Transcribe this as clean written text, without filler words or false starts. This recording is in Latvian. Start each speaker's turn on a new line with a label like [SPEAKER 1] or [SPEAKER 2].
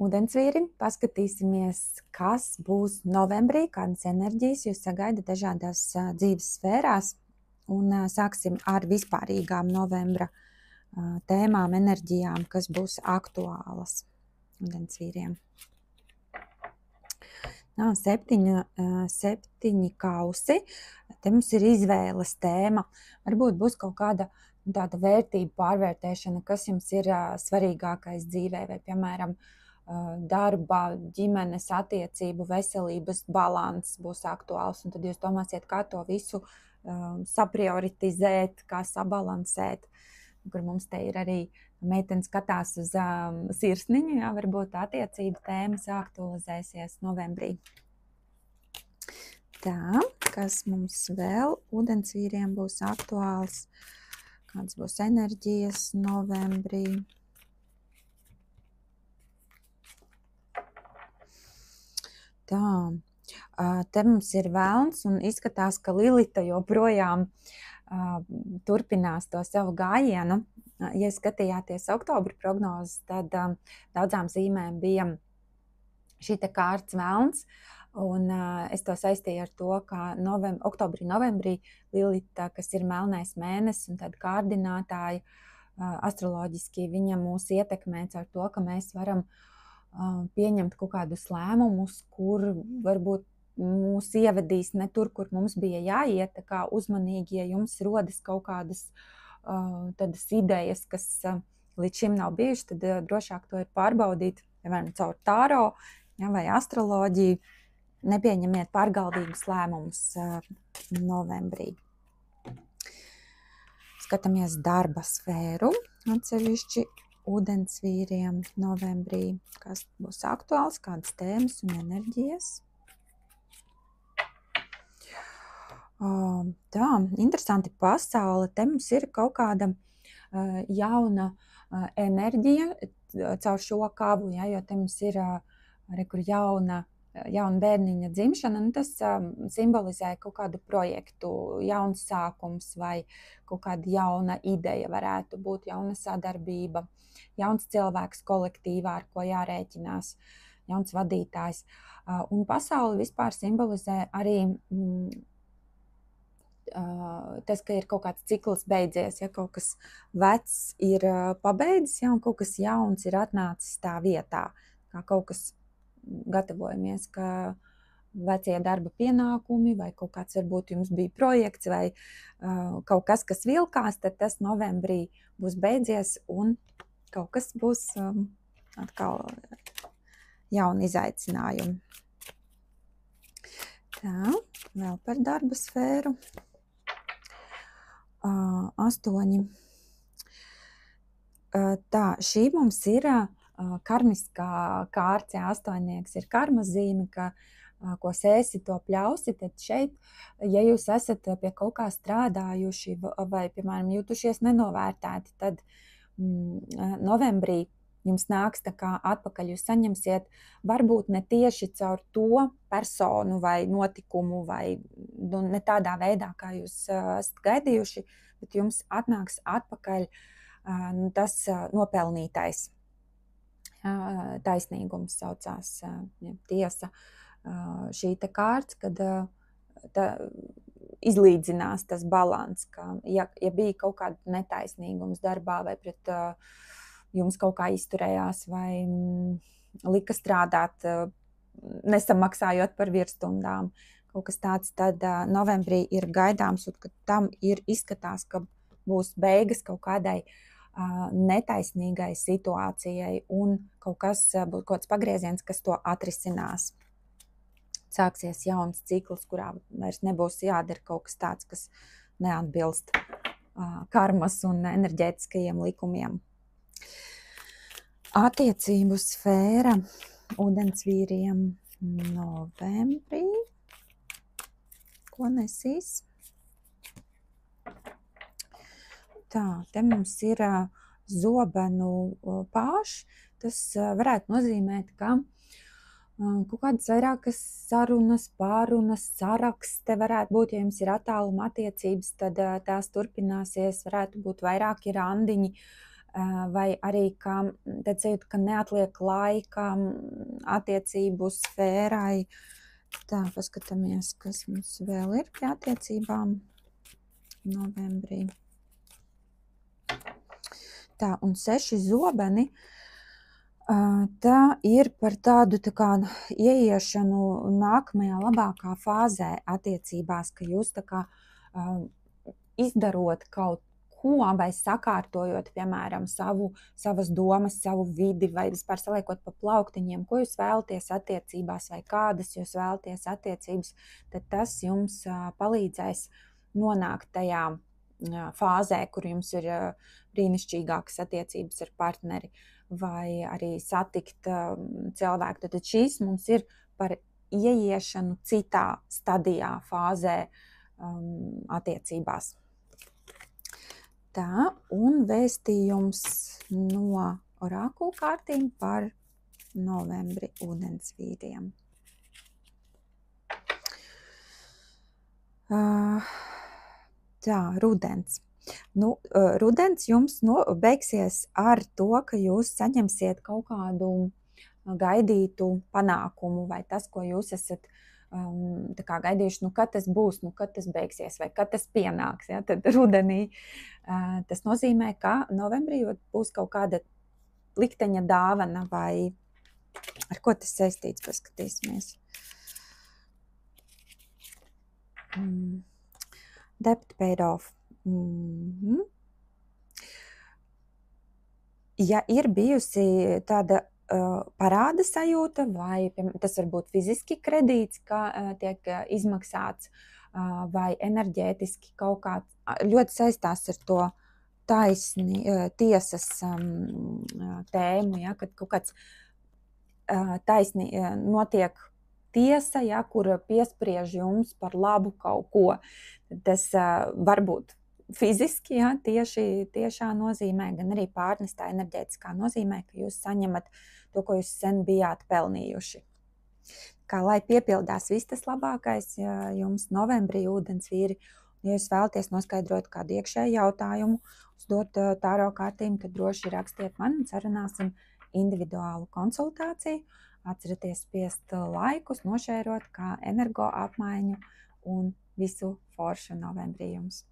[SPEAKER 1] Ūdensvīri, paskatīsimies, kas būs novembrī, kādas enerģijas jūs sagaidat dažādās dzīves sfērās. Un sāksim ar vispārīgām novembra tēmām, enerģijām, kas būs aktuālas ūdensvīriem. Septiņi kausi. Te mums ir izvēles tēma. Varbūt būs kaut kāda tāda vērtība pārvērtēšana, kas jums ir svarīgākais dzīvē, vai, piemēram, darba, ģimenes attiecību, veselības balanss būs aktuāls. Un tad jūs domāsiet, kā to visu saprioritizēt, kā sabalansēt. Kur mums te ir arī meitene skatās uz sirsniņu, jā, varbūt attiecību tēmas aktualizēsies novembrī. Tā, kas mums vēl ūdensvīriem būs aktuāls, kādas būs enerģijas novembrī. Tā, te mums ir velns un izskatās, ka Lilita joprojām turpinās to savu gājienu. Ja skatījāties oktobra prognozes, tad daudzām zīmēm bija šī te kārts velns, un es to saistīju ar to, ka oktobrī, novembrī Lilita, kas ir melnais mēnesis un tad kārdinātāja, astroloģiski viņa mūs ietekmē ar to, ka mēs varam pieņemt kaut kādus lēmumus, kur varbūt mūs ievedīs ne tur, kur mums bija jāiet, tā kā uzmanīgi, ja jums rodas kaut kādas tādas idejas, kas līdz šim nav bijušas, tad drošāk to ir pārbaudīt, piemēram, caur tāro, ja, vai astroloģiju. Nepieņemiet pārgaldīgus lēmumus novembrī. Skatāmies darba sfēru, atsevišķi ūdensvīriem novembrī, kas būs aktuāls, kādas tēmas un enerģijas. Tā, interesanti pasaule. Te mums ir kaut kāda jauna enerģija caur šo kavu, ja, jo te mums ir kur jauna bērniņa dzimšana, un tas simbolizē kaut kādu projektu, jauns sākums vai kaut kāda jauna ideja varētu būt, jauna sadarbība, jauns cilvēks kolektīvā, ar ko jārēķinās, jauns vadītājs. Un pasauli vispār simbolizē arī tas, ka ir kaut kāds cikls beidzies, ja kaut kas vecs ir pabeidzis, ja, un kaut kas jauns ir atnācis tā vietā, kā kaut kas gatavojamies, ka vecie darba pienākumi vai kaut kāds varbūt jums bija projekts vai kaut kas, kas vilkās, tad tas novembrī būs beidzies un kaut kas būs atkal jauni izaicinājumi. Tā, vēl par darba sfēru. 8. Tā, šī mums ir karmiskā kārce, astoņnieks ir karma zīme, ka ko sēsi, to pļausi, tad šeit, ja jūs esat pie kaut kā strādājuši vai, piemēram, jutušies nenovērtēti, tad novembrī jums nāks tā kā atpakaļ, jūs saņemsiet varbūt ne tieši caur to personu vai notikumu vai ne tādā veidā, kā jūs esat gaidījuši, bet jums atnāks atpakaļ tas nopelnītais. Taisnīgums saucās, tiesa, šī te kārts, kad izlīdzinās tas balans, ka ja bija kaut kāda netaisnīgums darbā vai pret jums kaut kā izturējās vai lika strādāt, nesamaksājot par virsstundām, kaut kas tāds, tad novembrī ir gaidāms, un kad tam ir izskatās, ka būs beigas kaut kādai netaisnīgai situācijai un kaut kas būs kaut kāds pagrieziens, kas to atrisinās. Sāksies jauns cikls, kurā vairs nebūs jādara kaut kas tāds, kas neatbilst karmas un enerģētiskajiem likumiem. Attiecību sfēra ūdensvīriem novembrī. Ko nesīs? Tā, te mums ir zobenu pāžs. Tas varētu nozīmēt, ka kaut kādas vairākas sarunas, pārunas, saraksts te varētu būt, ja jums ir attāluma attiecības, tad tās turpināsies, varētu būt vairāki randiņi, vai arī, ka tad sajūta, ka neatliek laika attiecību sfērai. Tā, paskatāmies, kas mums vēl ir pie attiecībām novembrī. Tā, un 6 zobeni. Tā ir par tādu tā kā ieiešanu nākamajā labākā fāzē attiecībās, ka jūs tā kā izdarot kaut ko vai sakārtojot, piemēram, savas domas, savu vidi vai vispār saliekot pa plauktiņiem, ko jūs vēlaties attiecībās vai kādas jūs vēlaties attiecības, tad tas jums palīdzēs nonākt tajā fāzē, kur jums ir brīnišķīgākas attiecības ar partneri vai arī satikt cilvēku. Tad šīs mums ir par ieiešanu citā stadijā, fāzē attiecībās. Tā, un vēstījums no orakula kārtīm par novembri ūdensvīriem. Tā, rudens. Rudens jums beigsies ar to, ka jūs saņemsiet kaut kādu gaidītu panākumu vai tas, ko jūs esat tā kā gaidījuši, kad tas būs, kad tas beigsies vai kad tas pienāks. Ja? Tad rudenī tas nozīmē, ka novembrī būs kaut kāda likteņa dāvana vai ar ko tas saistīts, paskatīsimies. Debt paid off. Ja ir bijusi tāda parāda sajūta, vai tas var būt fiziski kredīts, kā tiek izmaksāts, vai enerģētiski kaut kāds, ļoti saistās ar to tiesas tēmu, ja, kad kaut kāds taisni notiek tiesa, ja, kur piespriež jums par labu kaut ko. Tas var būt fiziski, ja, tiešā nozīmē, gan arī pārnestā enerģētiskā nozīmē, ka jūs saņemat to, ko jūs sen bijāt pelnījuši. Kā lai piepildās viss tas labākais, ja jums novembrī ūdensvīri, ja jūs vēlaties noskaidrot kādu iekšēju jautājumu, uzdot tāro kārtīm, tad droši rakstiet man un sarunāsim individuālu konsultāciju. Atcerieties spiest laikus, nošērot kā energo apmaiņu un visu foršu novembrī jums.